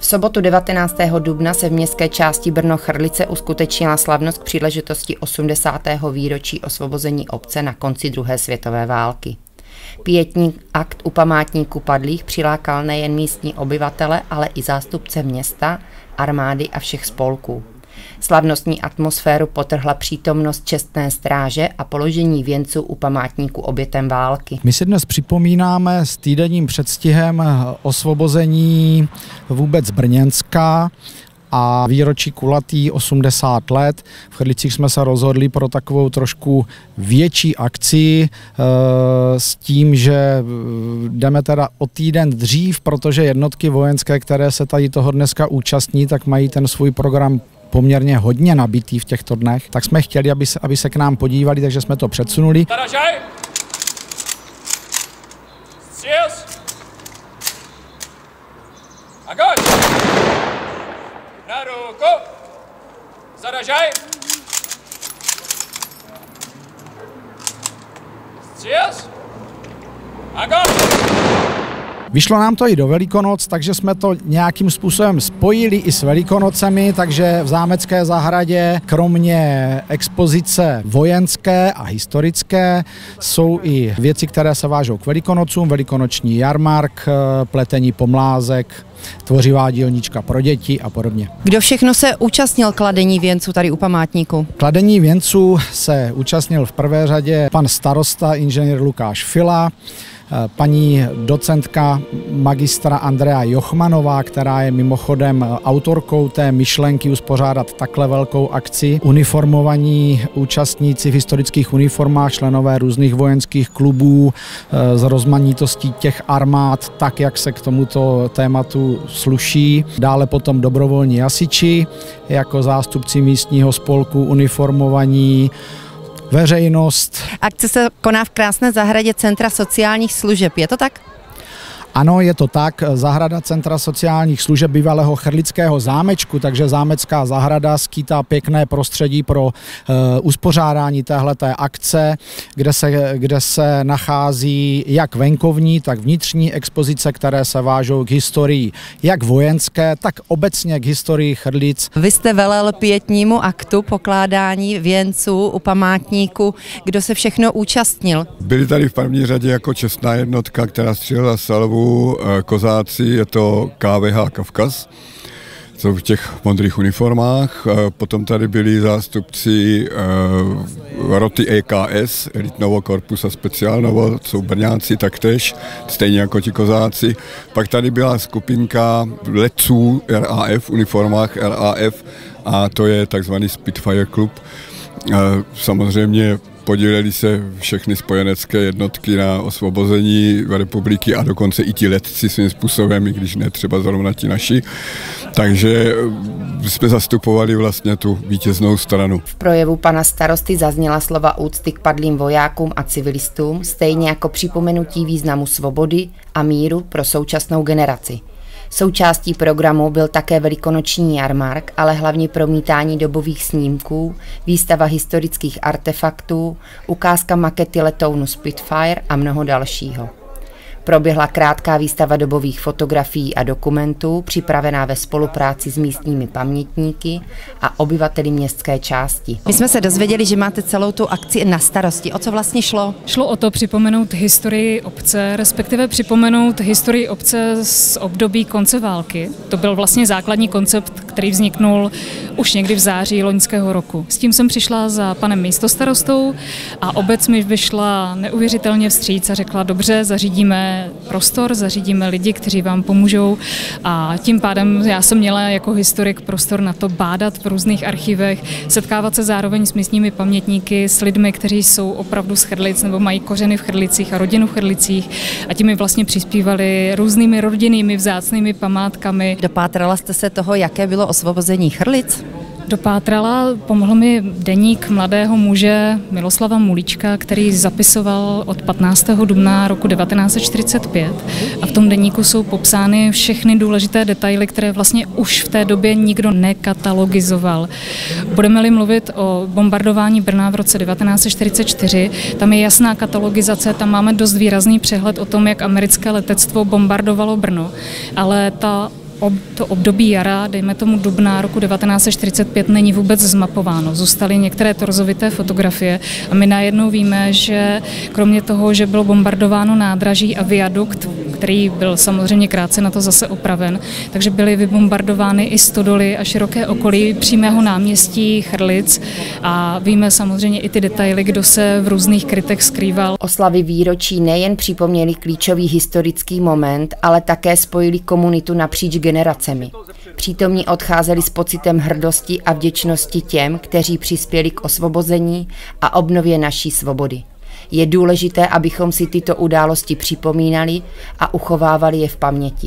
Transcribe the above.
V sobotu 19. dubna se v městské části Brno-Chrlice uskutečnila slavnost k příležitosti 80. výročí osvobození obce na konci druhé světové války. Pietní akt u památníku padlých přilákal nejen místní obyvatele, ale i zástupce města, armády a všech spolků. Slavnostní atmosféru potrhla přítomnost čestné stráže a položení věnců u památníku obětem války. My si dnes připomínáme s týdenním předstihem osvobození vůbec Brněnska a výročí kulatý 80 let. V Chrlicích jsme se rozhodli pro takovou trošku větší akci s tím, že jdeme teda o týden dřív, protože jednotky vojenské, které se tady toho dneska účastní, tak mají ten svůj program poměrně hodně nabitý v těchto dnech, tak jsme chtěli, aby se k nám podívali, takže jsme to předsunuli. Zaražaj! Střel! Agoj! Na ruku! Zaražaj! Střel! Agoj! Vyšlo nám to i do Velikonoc, takže jsme to nějakým způsobem spojili i s Velikonocemi, takže v Zámecké zahradě kromě expozice vojenské a historické jsou i věci, které se vážou k Velikonocům, velikonoční jarmark, pletení pomlázek, tvořivá dílnička pro děti a podobně. Kdo všechno se účastnil kladení věnců tady u památníku? Kladení věnců se účastnil v prvé řadě pan starosta inženýr Lukáš Fila, paní docentka magistra Andrea Jochmanová, která je mimochodem autorkou té myšlenky uspořádat takhle velkou akci. Uniformovaní účastníci v historických uniformách, členové různých vojenských klubů z rozmanitostí těch armád, tak jak se k tomuto tématu sluší. Dále potom dobrovolní hasiči, jako zástupci místního spolku uniformovaní, veřejnost. Akce se koná v krásné zahradě Centra sociálních služeb, je to tak? Ano, je to tak. Zahrada Centra sociálních služeb bývalého chrlického zámečku, takže zámecká zahrada skýtá pěkné prostředí pro uspořádání téhleté akce, kde se nachází jak venkovní, tak vnitřní expozice, které se vážou k historii jak vojenské, tak obecně k historii Chrlic. Vy jste velel pietnímu aktu pokládání věnců u památníku. Kdo se všechno účastnil? Byli tady v první řadě jako čestná jednotka, která střílela salvu, kozáci, je to KVH Kavkaz, jsou v těch modrých uniformách. Potom tady byli zástupci roty EKS, Elitnovo korpusa speciálnovo, jsou Brňáci taktéž, stejně jako ti kozáci. Pak tady byla skupinka letců RAF, v uniformách RAF, a to je takzvaný Spitfire klub. Samozřejmě podíleli se všechny spojenecké jednotky na osvobození republiky a dokonce i ti letci svým způsobem, i když ne třeba zrovna ti naši. Takže jsme zastupovali vlastně tu vítěznou stranu. V projevu pana starosty zazněla slova úcty k padlým vojákům a civilistům, stejně jako připomenutí významu svobody a míru pro současnou generaci. Součástí programu byl také velikonoční jarmark, ale hlavně promítání dobových snímků, výstava historických artefaktů, ukázka makety letounu Spitfire a mnoho dalšího. Proběhla krátká výstava dobových fotografií a dokumentů, připravená ve spolupráci s místními pamětníky a obyvateli městské části. My jsme se dozvěděli, že máte celou tu akci na starosti. O co vlastně šlo? Šlo o to připomenout historii obce, respektive připomenout historii obce z období konce války. To byl vlastně základní koncept, který vzniknul už někdy v září loňského roku. S tím jsem přišla za panem místostarostou a obec mi vyšla neuvěřitelně vstříc a řekla, dobře, zařídíme prostor, zařídíme lidi, kteří vám pomůžou, a tím pádem já jsem měla jako historik prostor na to bádat v různých archivech, setkávat se zároveň s místními pamětníky, s lidmi, kteří jsou opravdu z Chrlic nebo mají kořeny v Chrlicích a rodinu v Chrlicích, a tím mi vlastně přispívali různými rodinnými vzácnými památkami. Dopátrala jste se toho, jaké bylo osvobození Chrlic? Dopátrala, pomohl mi deník mladého muže Miloslava Mulíčka, který zapisoval od 15. dubna roku 1945, a v tom deníku jsou popsány všechny důležité detaily, které vlastně už v té době nikdo nekatalogizoval. Budeme-li mluvit o bombardování Brna v roce 1944, tam je jasná katalogizace, tam máme dost výrazný přehled o tom, jak americké letectvo bombardovalo Brno, ale ta to období jara, dejme tomu dubna roku 1945, není vůbec zmapováno. Zůstaly některé torzovité fotografie a my najednou víme, že kromě toho, že bylo bombardováno nádraží a viadukt, který byl samozřejmě krátce na to zase opraven, takže byly vybombardovány i stodoly a široké okolí přímého náměstí Chrlic a víme samozřejmě i ty detaily, kdo se v různých krytech skrýval. Oslavy výročí nejen připomněly klíčový historický moment, ale také spojili komunitu napříč generacemi. Přítomní odcházeli s pocitem hrdosti a vděčnosti těm, kteří přispěli k osvobození a obnově naší svobody. Je důležité, abychom si tyto události připomínali a uchovávali je v paměti.